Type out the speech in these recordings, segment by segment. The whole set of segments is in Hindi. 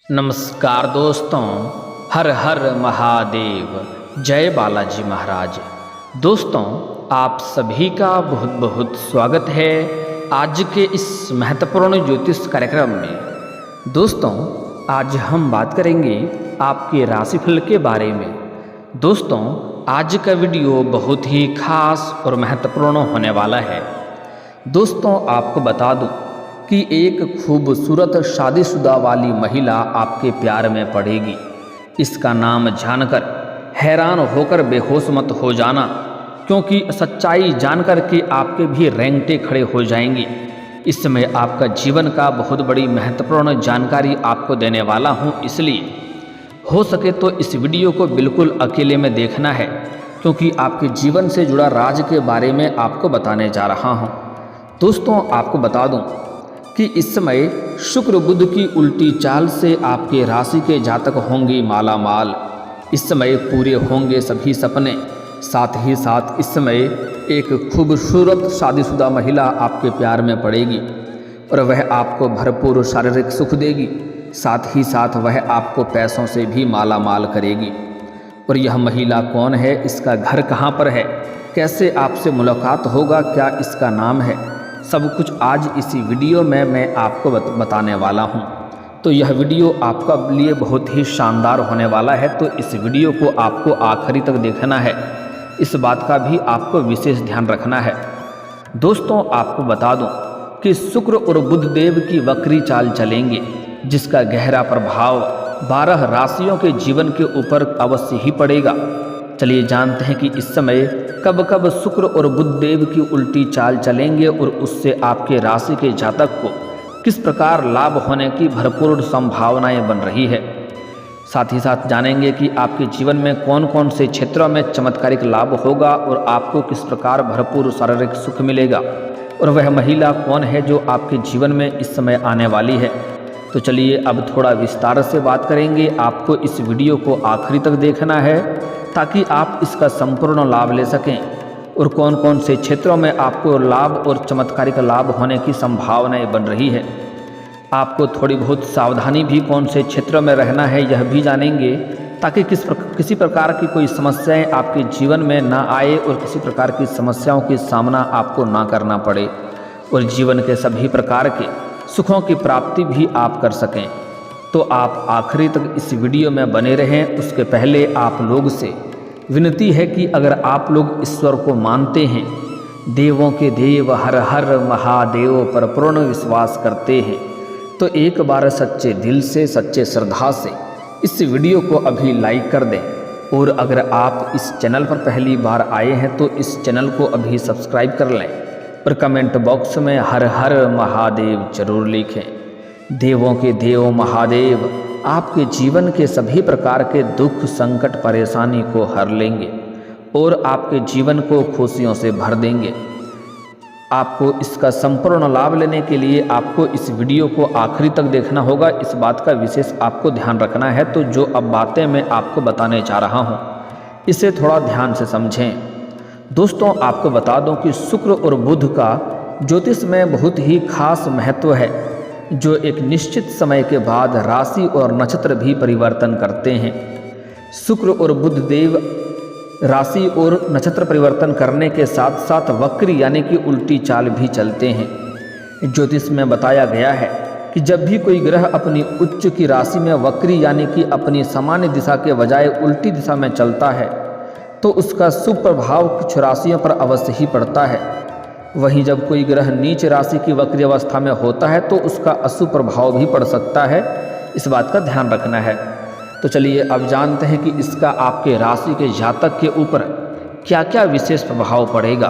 नमस्कार दोस्तों, हर हर महादेव, जय बालाजी महाराज। दोस्तों, आप सभी का बहुत बहुत स्वागत है आज के इस महत्वपूर्ण ज्योतिष कार्यक्रम में। दोस्तों, आज हम बात करेंगे आपके राशिफल के बारे में। दोस्तों, आज का वीडियो बहुत ही खास और महत्वपूर्ण होने वाला है। दोस्तों, आपको बता दूं कि एक खूबसूरत शादीशुदा वाली महिला आपके प्यार में पड़ेगी। इसका नाम जानकर हैरान होकर बेहोश मत हो जाना, क्योंकि सच्चाई जानकर के आपके भी रेंगटे खड़े हो जाएंगी। इस समय आपका जीवन का बहुत बड़ी महत्वपूर्ण जानकारी आपको देने वाला हूँ, इसलिए हो सके तो इस वीडियो को बिल्कुल अकेले में देखना है, क्योंकि आपके जीवन से जुड़ा राज के बारे में आपको बताने जा रहा हूँ। दोस्तों, आपको बता दूँ कि इस समय शुक्र बुध की उल्टी चाल से आपके राशि के जातक होंगे माला माल। इस समय पूरे होंगे सभी सपने। साथ ही साथ इस समय एक खूबसूरत शादीशुदा महिला आपके प्यार में पड़ेगी और वह आपको भरपूर शारीरिक सुख देगी। साथ ही साथ वह आपको पैसों से भी माला माल करेगी। और यह महिला कौन है, इसका घर कहाँ पर है, कैसे आपसे मुलाकात होगा, क्या इसका नाम है, सब कुछ आज इसी वीडियो में मैं आपको बताने वाला हूं। तो यह वीडियो आपका लिए बहुत ही शानदार होने वाला है, तो इस वीडियो को आपको आखिरी तक देखना है। इस बात का भी आपको विशेष ध्यान रखना है। दोस्तों, आपको बता दूं कि शुक्र और बुध देव की वक्री चाल चलेंगे, जिसका गहरा प्रभाव 12 राशियों के जीवन के ऊपर अवश्य ही पड़ेगा। चलिए जानते हैं कि इस समय कब कब शुक्र और बुध देव की उल्टी चाल चलेंगे और उससे आपके राशि के जातक को किस प्रकार लाभ होने की भरपूर संभावनाएं बन रही है। साथ ही साथ जानेंगे कि आपके जीवन में कौन कौन से क्षेत्रों में चमत्कारिक लाभ होगा और आपको किस प्रकार भरपूर शारीरिक सुख मिलेगा, और वह महिला कौन है जो आपके जीवन में इस समय आने वाली है। तो चलिए अब थोड़ा विस्तार से बात करेंगे। आपको इस वीडियो को आखिरी तक देखना है ताकि आप इसका संपूर्ण लाभ ले सकें, और कौन कौन से क्षेत्रों में आपको लाभ और चमत्कारिक लाभ होने की संभावनाएं बन रही है। आपको थोड़ी बहुत सावधानी भी कौन से क्षेत्रों में रहना है यह भी जानेंगे, ताकि किसी प्रकार की कोई समस्याएं आपके जीवन में ना आए और किसी प्रकार की समस्याओं की सामना आपको ना करना पड़े, और जीवन के सभी प्रकार के सुखों की प्राप्ति भी आप कर सकें। तो आप आखिरी तक इस वीडियो में बने रहें। उसके पहले आप लोग से विनती है कि अगर आप लोग ईश्वर को मानते हैं, देवों के देव हर हर महादेव पर पूर्ण विश्वास करते हैं, तो एक बार सच्चे दिल से, सच्चे श्रद्धा से इस वीडियो को अभी लाइक कर दें। और अगर आप इस चैनल पर पहली बार आए हैं तो इस चैनल को अभी सब्सक्राइब कर लें और कमेंट बॉक्स में हर हर महादेव जरूर लिखें। देवों के देव महादेव आपके जीवन के सभी प्रकार के दुख, संकट, परेशानी को हर लेंगे और आपके जीवन को खुशियों से भर देंगे। आपको इसका संपूर्ण लाभ लेने के लिए आपको इस वीडियो को आखिरी तक देखना होगा। इस बात का विशेष आपको ध्यान रखना है। तो जो अब बातें मैं आपको बताने जा रहा हूँ, इसे थोड़ा ध्यान से समझें। दोस्तों, आपको बता दूं कि शुक्र और बुध का ज्योतिष में बहुत ही खास महत्व है, जो एक निश्चित समय के बाद राशि और नक्षत्र भी परिवर्तन करते हैं। शुक्र और बुध देव राशि और नक्षत्र परिवर्तन करने के साथ साथ वक्री यानी कि उल्टी चाल भी चलते हैं। ज्योतिष में बताया गया है कि जब भी कोई ग्रह अपनी उच्च की राशि में वक्री यानी कि अपनी सामान्य दिशा के बजाय उल्टी दिशा में चलता है, तो उसका शुभ प्रभाव कुछ राशियों पर अवश्य ही पड़ता है। वहीं जब कोई ग्रह नीच राशि की वक्री अवस्था में होता है तो उसका अशुभ प्रभाव भी पड़ सकता है। इस बात का ध्यान रखना है। तो चलिए अब जानते हैं कि इसका आपके राशि के जातक के ऊपर क्या क्या विशेष प्रभाव पड़ेगा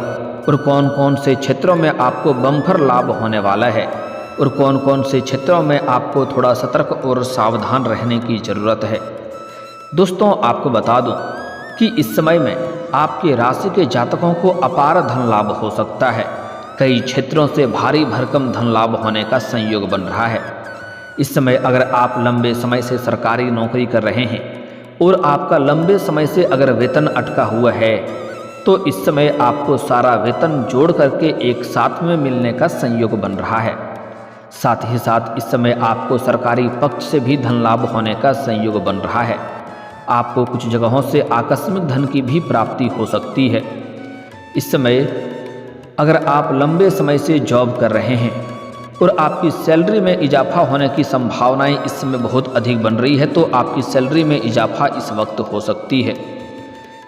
और कौन कौन से क्षेत्रों में आपको बम्पर लाभ होने वाला है और कौन कौन से क्षेत्रों में आपको थोड़ा सतर्क और सावधान रहने की ज़रूरत है। दोस्तों, आपको बता दूं कि इस समय में आपके राशि के जातकों को अपार धन लाभ हो सकता है। कई क्षेत्रों से भारी भरकम धन लाभ होने का संयोग बन रहा है। इस समय अगर आप लंबे समय से सरकारी नौकरी कर रहे हैं और आपका लंबे समय से अगर वेतन अटका हुआ है, तो इस समय आपको सारा वेतन जोड़ करके एक साथ में मिलने का संयोग बन रहा है। साथ ही साथ इस समय आपको सरकारी पक्ष से भी धन लाभ होने का संयोग बन रहा है। आपको कुछ जगहों से आकस्मिक धन की भी प्राप्ति हो सकती है। इस समय अगर आप लंबे समय से जॉब कर रहे हैं और आपकी सैलरी में इजाफा होने की संभावनाएं इस समय बहुत अधिक बन रही है, तो आपकी सैलरी में इजाफा इस वक्त हो सकती है।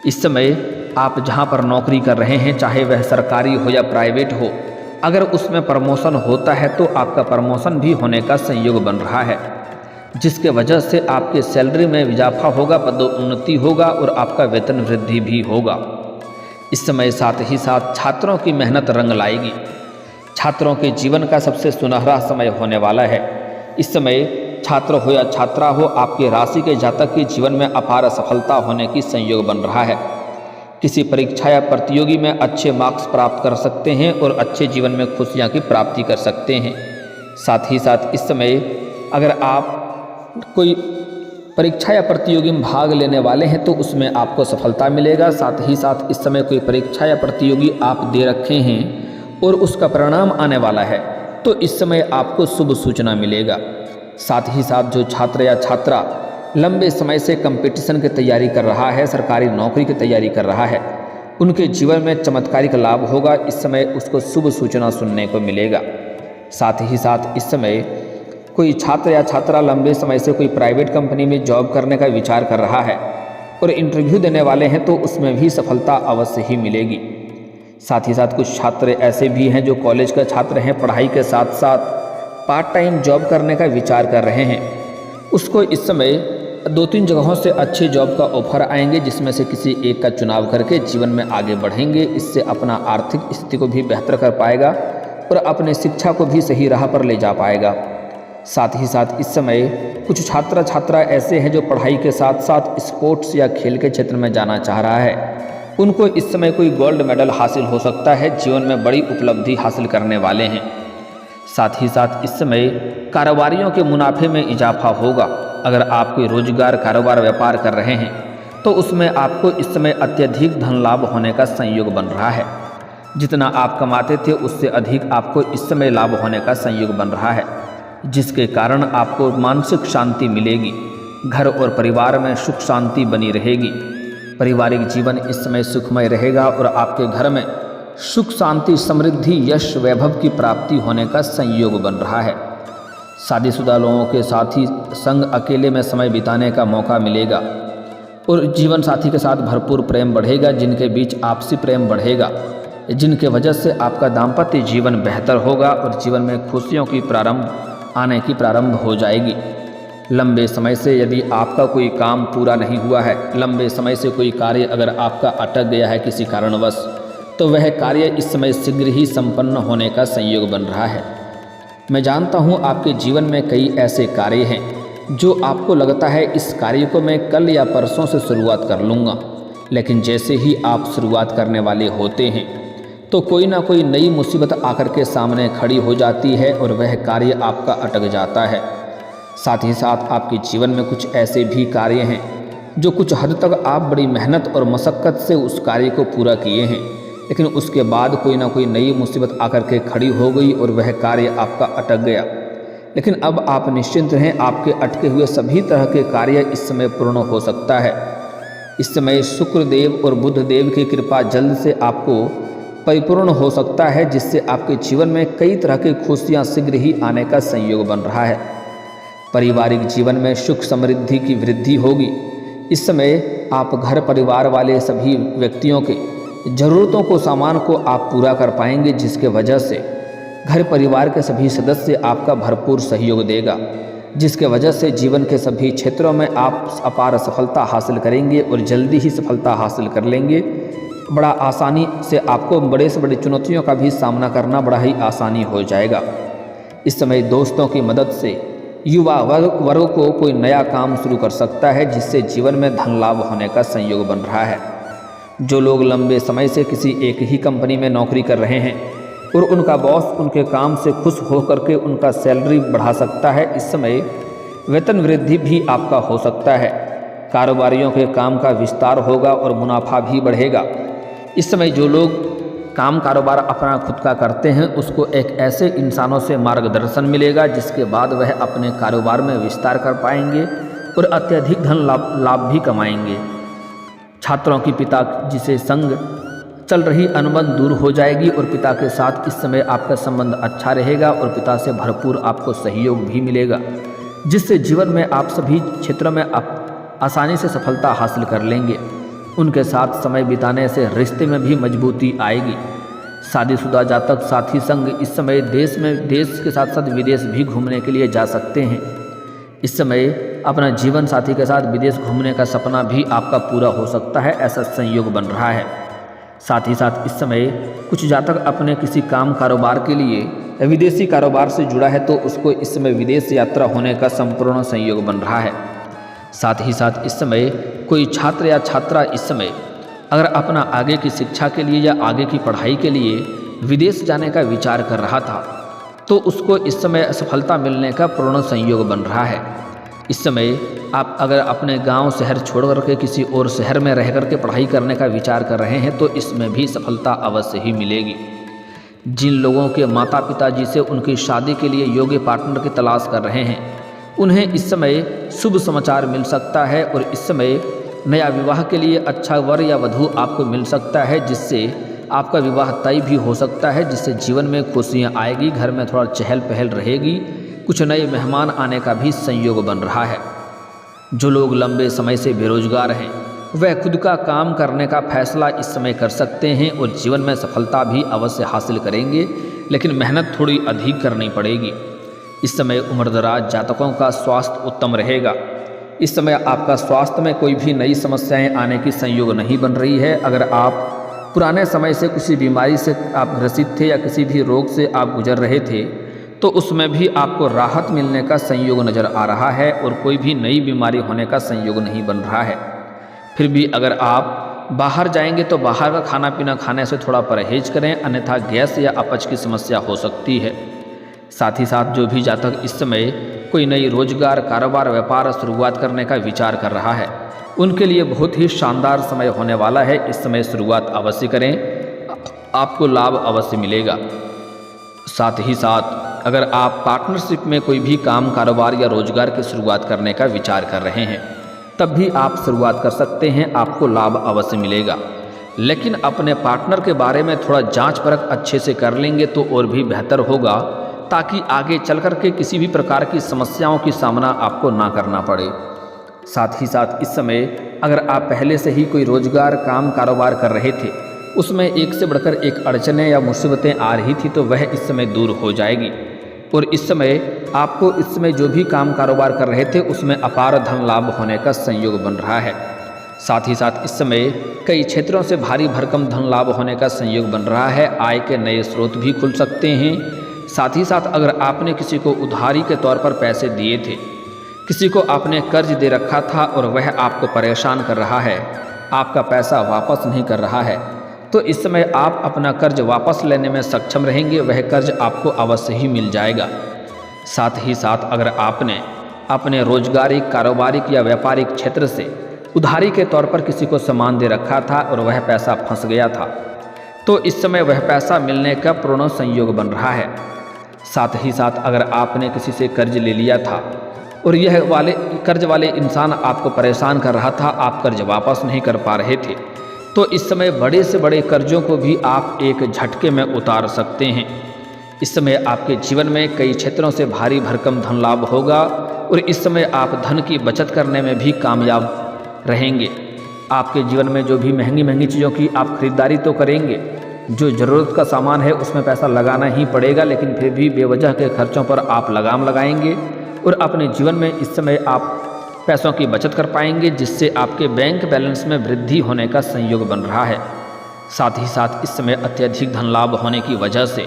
इस समय आप जहां पर नौकरी कर रहे हैं, चाहे वह सरकारी हो या प्राइवेट हो, अगर उसमें प्रमोशन होता है तो आपका प्रमोशन भी होने का संयोग बन रहा है, जिसके वजह से आपके सैलरी में इजाफा होगा, पदोन्नति होगा और आपका वेतन वृद्धि भी होगा। इस समय साथ ही साथ छात्रों की मेहनत रंग लाएगी। छात्रों के जीवन का सबसे सुनहरा समय होने वाला है। इस समय छात्र हो या छात्रा हो, आपके राशि के जातक के जीवन में अपार सफलता होने की संयोग बन रहा है। किसी परीक्षा या प्रतियोगी में अच्छे मार्क्स प्राप्त कर सकते हैं और अच्छे जीवन में खुशियां की प्राप्ति कर सकते हैं। साथ ही साथ इस समय अगर आप कोई परीक्षा या प्रतियोगी में भाग लेने वाले हैं तो उसमें आपको सफलता मिलेगा। साथ ही साथ इस समय कोई परीक्षा या प्रतियोगी आप दे रखे हैं और उसका परिणाम आने वाला है, तो इस समय आपको शुभ सूचना मिलेगा। साथ ही साथ जो छात्र या छात्रा लंबे समय से कंपटीशन की तैयारी कर रहा है, सरकारी नौकरी की तैयारी कर रहा है, उनके जीवन में चमत्कारिक लाभ होगा। इस समय उसको शुभ सूचना सुनने को मिलेगा। साथ ही साथ इस समय कोई छात्र या छात्रा लंबे समय से कोई प्राइवेट कंपनी में जॉब करने का विचार कर रहा है और इंटरव्यू देने वाले हैं, तो उसमें भी सफलता अवश्य ही मिलेगी। साथ ही साथ कुछ छात्र ऐसे भी हैं जो कॉलेज के छात्र हैं, पढ़ाई के साथ साथ पार्ट टाइम जॉब करने का विचार कर रहे हैं। उसको इस समय 2-3 जगहों से अच्छे जॉब का ऑफर आएंगे, जिसमें से किसी एक का चुनाव करके जीवन में आगे बढ़ेंगे। इससे अपना आर्थिक स्थिति को भी बेहतर कर पाएगा और अपने शिक्षा को भी सही राह पर ले जा पाएगा। साथ ही साथ इस समय कुछ छात्र छात्रा ऐसे हैं जो पढ़ाई के साथ साथ स्पोर्ट्स या खेल के क्षेत्र में जाना चाह रहा है। उनको इस समय कोई गोल्ड मेडल हासिल हो सकता है, जीवन में बड़ी उपलब्धि हासिल करने वाले हैं। साथ ही साथ इस समय कारोबारियों के मुनाफे में इजाफा होगा। अगर आप कोई रोजगार, कारोबार, व्यापार कर रहे हैं तो उसमें आपको इस समय अत्यधिक धन लाभ होने का संयोग बन रहा है। जितना आप कमाते थे उससे अधिक आपको इस समय लाभ होने का संयोग बन रहा है, जिसके कारण आपको मानसिक शांति मिलेगी। घर और परिवार में सुख शांति बनी रहेगी। पारिवारिक जीवन इस समय सुखमय रहेगा और आपके घर में सुख शांति, समृद्धि, यश, वैभव की प्राप्ति होने का संयोग बन रहा है। शादीशुदा लोगों के साथ ही संग अकेले में समय बिताने का मौका मिलेगा और जीवन साथी के साथ भरपूर प्रेम बढ़ेगा, जिनके बीच आपसी प्रेम बढ़ेगा, जिनके वजह से आपका दाम्पत्य जीवन बेहतर होगा और जीवन में खुशियों की प्रारंभ हो जाएगी। लंबे समय से यदि आपका कोई काम पूरा नहीं हुआ है, लंबे समय से कोई कार्य अगर आपका अटक गया है किसी कारणवश, तो वह कार्य इस समय शीघ्र ही संपन्न होने का संयोग बन रहा है। मैं जानता हूँ आपके जीवन में कई ऐसे कार्य हैं जो आपको लगता है इस कार्य को मैं कल या परसों से शुरुआत कर लूँगा, लेकिन जैसे ही आप शुरुआत करने वाले होते हैं तो कोई ना कोई नई मुसीबत आकर के सामने खड़ी हो जाती है और वह कार्य आपका अटक जाता है। साथ ही साथ आपके जीवन में कुछ ऐसे भी कार्य हैं जो कुछ हद तक आप बड़ी मेहनत और मशक्क़त से उस कार्य को पूरा किए हैं, लेकिन उसके बाद कोई ना कोई नई मुसीबत आकर के खड़ी हो गई और वह कार्य आपका अटक गया। लेकिन अब आप निश्चिंत रहें, आपके अटके हुए सभी तरह के कार्य इस समय पूर्ण हो सकता है। इस समय शुक्र देव और बुध देव की कृपा जल्द से आपको परिपूर्ण हो सकता है, जिससे आपके जीवन में कई तरह की खुशियाँ शीघ्र ही आने का संयोग बन रहा है। पारिवारिक जीवन में सुख समृद्धि की वृद्धि होगी। इस समय आप घर परिवार वाले सभी व्यक्तियों के ज़रूरतों को, सामान को आप पूरा कर पाएंगे, जिसके वजह से घर परिवार के सभी सदस्य आपका भरपूर सहयोग देगा, जिसके वजह से जीवन के सभी क्षेत्रों में आप अपार सफलता हासिल करेंगे और जल्दी ही सफलता हासिल कर लेंगे। बड़ा आसानी से आपको बड़े से बड़ी चुनौतियों का भी सामना करना बड़ा ही आसानी हो जाएगा। इस समय दोस्तों की मदद से युवा वर्ग को कोई नया काम शुरू कर सकता है, जिससे जीवन में धन लाभ होने का संयोग बन रहा है। जो लोग लंबे समय से किसी एक ही कंपनी में नौकरी कर रहे हैं और उनका बॉस उनके काम से खुश होकर के उनका सैलरी बढ़ा सकता है, इस समय वेतन वृद्धि भी आपका हो सकता है। कारोबारियों के काम का विस्तार होगा और मुनाफा भी बढ़ेगा। इस समय जो लोग काम कारोबार अपना खुद का करते हैं उसको एक ऐसे इंसानों से मार्गदर्शन मिलेगा जिसके बाद वह अपने कारोबार में विस्तार कर पाएंगे और अत्यधिक धन लाभ भी कमाएंगे। छात्रों की पिता जिसे संग चल रही अनबन दूर हो जाएगी और पिता के साथ इस समय आपका संबंध अच्छा रहेगा और पिता से भरपूर आपको सहयोग भी मिलेगा, जिससे जीवन में आप सभी क्षेत्रों में आप आसानी से सफलता हासिल कर लेंगे। उनके साथ समय बिताने से रिश्ते में भी मजबूती आएगी। शादीशुदा जातक साथी संग इस समय देश के साथ साथ विदेश भी घूमने के लिए जा सकते हैं। इस समय अपना जीवन साथी के साथ विदेश घूमने का सपना भी आपका पूरा हो सकता है, ऐसा संयोग बन रहा है। साथ ही साथ इस समय कुछ जातक अपने किसी काम कारोबार के लिए विदेशी कारोबार से जुड़ा है तो उसको इस समय विदेश यात्रा होने का संपूर्ण संयोग बन रहा है। साथ ही साथ इस समय कोई छात्र या छात्रा इस समय अगर अपना आगे की शिक्षा के लिए या आगे की पढ़ाई के लिए विदेश जाने का विचार कर रहा था तो उसको इस समय सफलता मिलने का पूर्ण संयोग बन रहा है। इस समय आप अगर अपने गांव शहर छोड़ करके किसी और शहर में रह करके पढ़ाई करने का विचार कर रहे हैं तो इसमें भी सफलता अवश्य ही मिलेगी। जिन लोगों के माता पिता जिसे उनकी शादी के लिए योग्य पार्टनर की तलाश कर रहे हैं उन्हें इस समय शुभ समाचार मिल सकता है और इस समय नया विवाह के लिए अच्छा वर या वधू आपको मिल सकता है, जिससे आपका विवाह तय भी हो सकता है, जिससे जीवन में खुशियाँ आएगी, घर में थोड़ा चहल पहल रहेगी, कुछ नए मेहमान आने का भी संयोग बन रहा है। जो लोग लंबे समय से बेरोजगार हैं वह खुद का काम करने का फैसला इस समय कर सकते हैं और जीवन में सफलता भी अवश्य हासिल करेंगे, लेकिन मेहनत थोड़ी अधिक करनी पड़ेगी। इस समय उम्रदराज जातकों का स्वास्थ्य उत्तम रहेगा। इस समय आपका स्वास्थ्य में कोई भी नई समस्याएं आने की संयोग नहीं बन रही है। अगर आप पुराने समय से किसी बीमारी से आप ग्रसित थे या किसी भी रोग से आप गुजर रहे थे तो उसमें भी आपको राहत मिलने का संयोग नज़र आ रहा है और कोई भी नई बीमारी होने का संयोग नहीं बन रहा है। फिर भी अगर आप बाहर जाएंगे तो बाहर का खाना पीना खाने से थोड़ा परहेज करें, अन्यथा गैस या अपच की समस्या हो सकती है। साथ ही साथ जो भी जातक इस समय कोई नई रोजगार कारोबार व्यापार शुरुआत करने का विचार कर रहा है उनके लिए बहुत ही शानदार समय होने वाला है। इस समय शुरुआत अवश्य करें, आपको लाभ अवश्य मिलेगा। साथ ही साथ अगर आप पार्टनरशिप में कोई भी काम कारोबार या रोजगार की शुरुआत करने का विचार कर रहे हैं तब भी आप शुरुआत कर सकते हैं, आपको लाभ अवश्य मिलेगा। लेकिन अपने पार्टनर के बारे में थोड़ा जांच परख अच्छे से कर लेंगे तो और भी बेहतर होगा, ताकि आगे चल कर के किसी भी प्रकार की समस्याओं की सामना आपको ना करना पड़े। साथ ही साथ इस समय अगर आप पहले से ही कोई रोजगार काम कारोबार कर रहे थे उसमें एक से बढ़कर एक अड़चनें या मुसीबतें आ रही थी तो वह इस समय दूर हो जाएगी और इस समय आपको इस समय जो भी काम कारोबार कर रहे थे उसमें अपार धन लाभ होने का संयोग बन रहा है। साथ ही साथ इस समय कई क्षेत्रों से भारी भरकम धन लाभ होने का संयोग बन रहा है। आय के नए स्रोत भी खुल सकते हैं। साथ ही साथ अगर आपने किसी को उधारी के तौर पर पैसे दिए थे, किसी को आपने कर्ज दे रखा था और वह आपको परेशान कर रहा है, आपका पैसा वापस नहीं कर रहा है, तो इस समय आप अपना कर्ज वापस लेने में सक्षम रहेंगे, वह कर्ज आपको अवश्य ही मिल जाएगा। साथ ही साथ अगर आपने अपने रोजगारी कारोबारिक या व्यापारिक क्षेत्र से उधारी के तौर पर किसी को सामान दे रखा था और वह पैसा फंस गया था तो इस समय वह पैसा मिलने का पूर्ण संयोग बन रहा है। साथ ही साथ अगर आपने किसी से कर्ज ले लिया था और यह कर्ज वाले इंसान आपको परेशान कर रहा था, आप कर्ज वापस नहीं कर पा रहे थे, तो इस समय बड़े से बड़े कर्जों को भी आप एक झटके में उतार सकते हैं। इस समय आपके जीवन में कई क्षेत्रों से भारी भरकम धन लाभ होगा और इस समय आप धन की बचत करने में भी कामयाब रहेंगे। आपके जीवन में जो भी महंगी महंगी चीज़ों की आप खरीदारी तो करेंगे, जो ज़रूरत का सामान है उसमें पैसा लगाना ही पड़ेगा, लेकिन फिर भी बेवजह के खर्चों पर आप लगाम लगाएंगे और अपने जीवन में इस समय आप पैसों की बचत कर पाएंगे, जिससे आपके बैंक बैलेंस में वृद्धि होने का संयोग बन रहा है। साथ ही साथ इस समय अत्यधिक धन लाभ होने की वजह से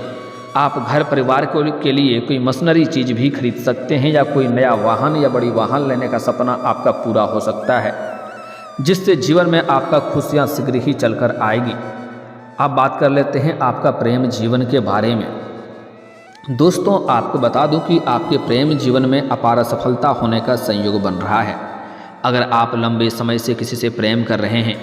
आप घर परिवार के लिए कोई मशीनरी चीज़ भी खरीद सकते हैं या कोई नया वाहन या बड़ी वाहन लेने का सपना आपका पूरा हो सकता है, जिससे जीवन में आपका खुशियाँ शीघ्र ही चलकर आएगी। अब बात कर लेते हैं आपका प्रेम जीवन के बारे में। दोस्तों, आपको बता दूं कि आपके प्रेम जीवन में अपार सफलता होने का संयोग बन रहा है। अगर आप लंबे समय से किसी से प्रेम कर रहे हैं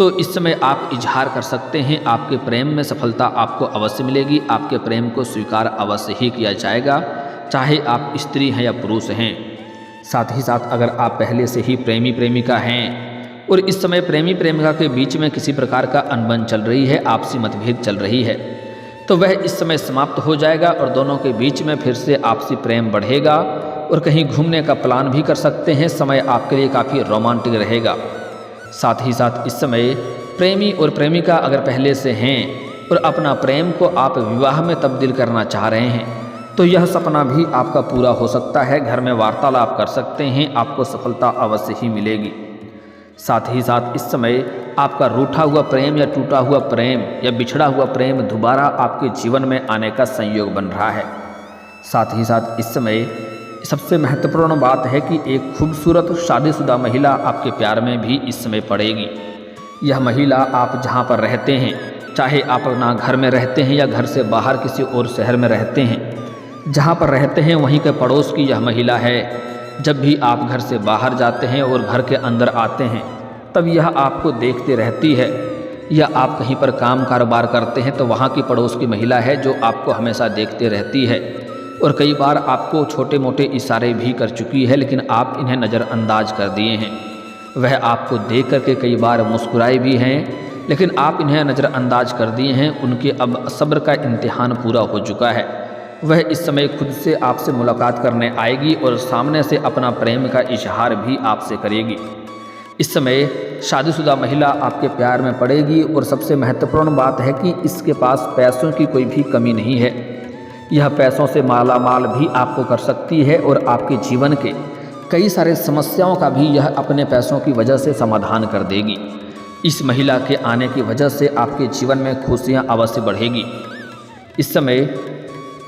तो इस समय आप इजहार कर सकते हैं। आपके प्रेम में सफलता आपको अवश्य मिलेगी। आपके प्रेम को स्वीकार अवश्य ही किया जाएगा, चाहे आप स्त्री हैं या पुरुष हैं। साथ ही साथ अगर आप पहले से ही प्रेमी प्रेमिका हैं और इस समय प्रेमी प्रेमिका के बीच में किसी प्रकार का अनबन चल रही है, आपसी मतभेद चल रही है, तो वह इस समय समाप्त हो जाएगा और दोनों के बीच में फिर से आपसी प्रेम बढ़ेगा और कहीं घूमने का प्लान भी कर सकते हैं। समय आपके लिए काफ़ी रोमांटिक रहेगा। साथ ही साथ इस समय प्रेमी और प्रेमिका अगर पहले से हैं और अपना प्रेम को आप विवाह में तब्दील करना चाह रहे हैं, तो यह सपना भी आपका पूरा हो सकता है। घर में वार्तालाप कर सकते हैं, आपको सफलता अवश्य ही मिलेगी। साथ ही साथ इस समय आपका रूठा हुआ प्रेम या टूटा हुआ प्रेम या बिछड़ा हुआ प्रेम दोबारा आपके जीवन में आने का संयोग बन रहा है। साथ ही साथ इस समय सबसे महत्वपूर्ण बात है कि एक खूबसूरत शादीशुदा महिला आपके प्यार में भी इस समय पड़ेगी। यह महिला आप जहाँ पर रहते हैं, चाहे आप अपना घर में रहते हैं या घर से बाहर किसी और शहर में रहते हैं, जहाँ पर रहते हैं वहीं के पड़ोस की यह महिला है। जब भी आप घर से बाहर जाते हैं और घर के अंदर आते हैं, तब यह आपको देखते रहती है। या आप कहीं पर काम कारोबार करते हैं तो वहाँ की पड़ोस की महिला है जो आपको हमेशा देखते रहती है और कई बार आपको छोटे मोटे इशारे भी कर चुकी है, लेकिन आप इन्हें नज़रअंदाज कर दिए हैं। वह आपको देख करके कई बार मुस्कुराए भी हैं, लेकिन आप इन्हें नज़रअंदाज कर दिए हैं। उनके अब सब्र का इम्तिहान पूरा हो चुका है। वह इस समय खुद से आपसे मुलाकात करने आएगी और सामने से अपना प्रेम का इजहार भी आपसे करेगी। इस समय शादीशुदा महिला आपके प्यार में पड़ेगी और सबसे महत्वपूर्ण बात है कि इसके पास पैसों की कोई भी कमी नहीं है। यह पैसों से माला माल भी आपको कर सकती है और आपके जीवन के कई सारे समस्याओं का भी यह अपने पैसों की वजह से समाधान कर देगी। इस महिला के आने की वजह से आपके जीवन में खुशियाँ अवश्य बढ़ेगी। इस समय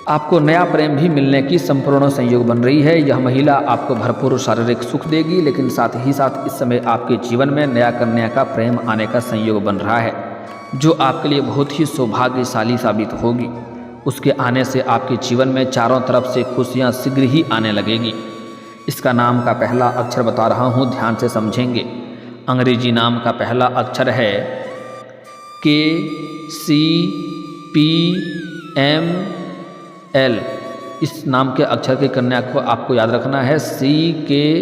आपको नया प्रेम भी मिलने की संपूर्ण संयोग बन रही है। यह महिला आपको भरपूर शारीरिक सुख देगी, लेकिन साथ ही साथ इस समय आपके जीवन में नया कन्या का प्रेम आने का संयोग बन रहा है, जो आपके लिए बहुत ही सौभाग्यशाली साबित होगी। उसके आने से आपके जीवन में चारों तरफ से खुशियाँ शीघ्र ही आने लगेगी। इसका नाम का पहला अक्षर बता रहा हूँ, ध्यान से समझेंगे। अंग्रेजी नाम का पहला अक्षर है KCPML। इस नाम के अक्षर की कन्या को आपको याद रखना है, CKPLM।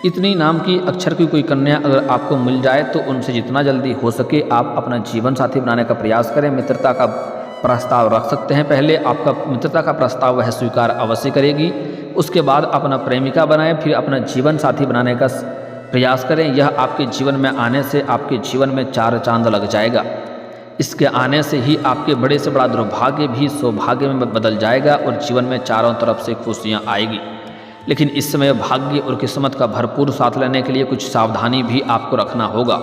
इतनी नाम की अक्षर की कोई कन्या अगर आपको मिल जाए तो उनसे जितना जल्दी हो सके आप अपना जीवन साथी बनाने का प्रयास करें। मित्रता का प्रस्ताव रख सकते हैं। पहले आपका मित्रता का प्रस्ताव वह स्वीकार अवश्य करेगी, उसके बाद अपना प्रेमिका बनाएं, फिर अपना जीवन साथी बनाने का प्रयास करें। यह आपके जीवन में आने से आपके जीवन में चार चांद लग जाएगा। इसके आने से ही आपके बड़े से बड़ा दुर्भाग्य भी सौभाग्य में बदल जाएगा और जीवन में चारों तरफ से खुशियाँ आएगी। लेकिन इस समय भाग्य और किस्मत का भरपूर साथ लेने के लिए कुछ सावधानी भी आपको रखना होगा।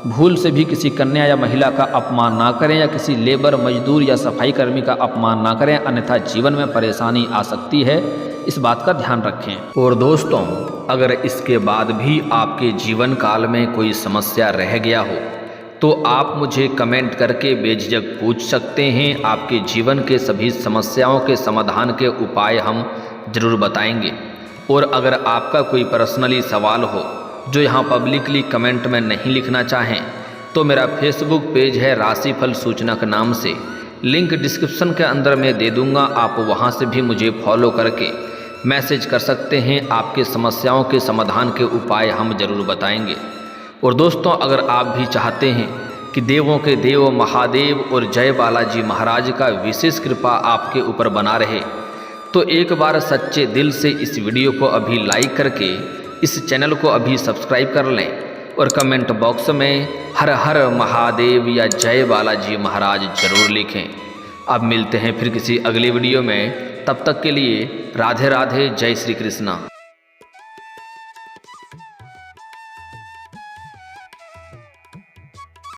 भूल से भी किसी कन्या या महिला का अपमान ना करें या किसी लेबर, मजदूर या सफाई कर्मी का अपमान ना करें, अन्यथा जीवन में परेशानी आ सकती है। इस बात का ध्यान रखें। और दोस्तों, अगर इसके बाद भी आपके जीवन काल में कोई समस्या रह गया हो तो आप मुझे कमेंट करके बेझिझक पूछ सकते हैं। आपके जीवन के सभी समस्याओं के समाधान के उपाय हम जरूर बताएंगे। और अगर आपका कोई पर्सनली सवाल हो जो यहाँ पब्लिकली कमेंट में नहीं लिखना चाहें, तो मेरा फेसबुक पेज है राशिफल सूचनक नाम से, लिंक डिस्क्रिप्शन के अंदर मैं दे दूँगा। आप वहाँ से भी मुझे फॉलो करके मैसेज कर सकते हैं। आपके समस्याओं के समाधान के उपाय हम जरूर बताएंगे। और दोस्तों, अगर आप भी चाहते हैं कि देवों के देव महादेव और जय बालाजी महाराज का विशेष कृपा आपके ऊपर बना रहे, तो एक बार सच्चे दिल से इस वीडियो को अभी लाइक करके इस चैनल को अभी सब्सक्राइब कर लें और कमेंट बॉक्स में हर हर महादेव या जय बालाजी महाराज जरूर लिखें। अब मिलते हैं फिर किसी अगली वीडियो में। तब तक के लिए राधे राधे, जय श्री कृष्णा।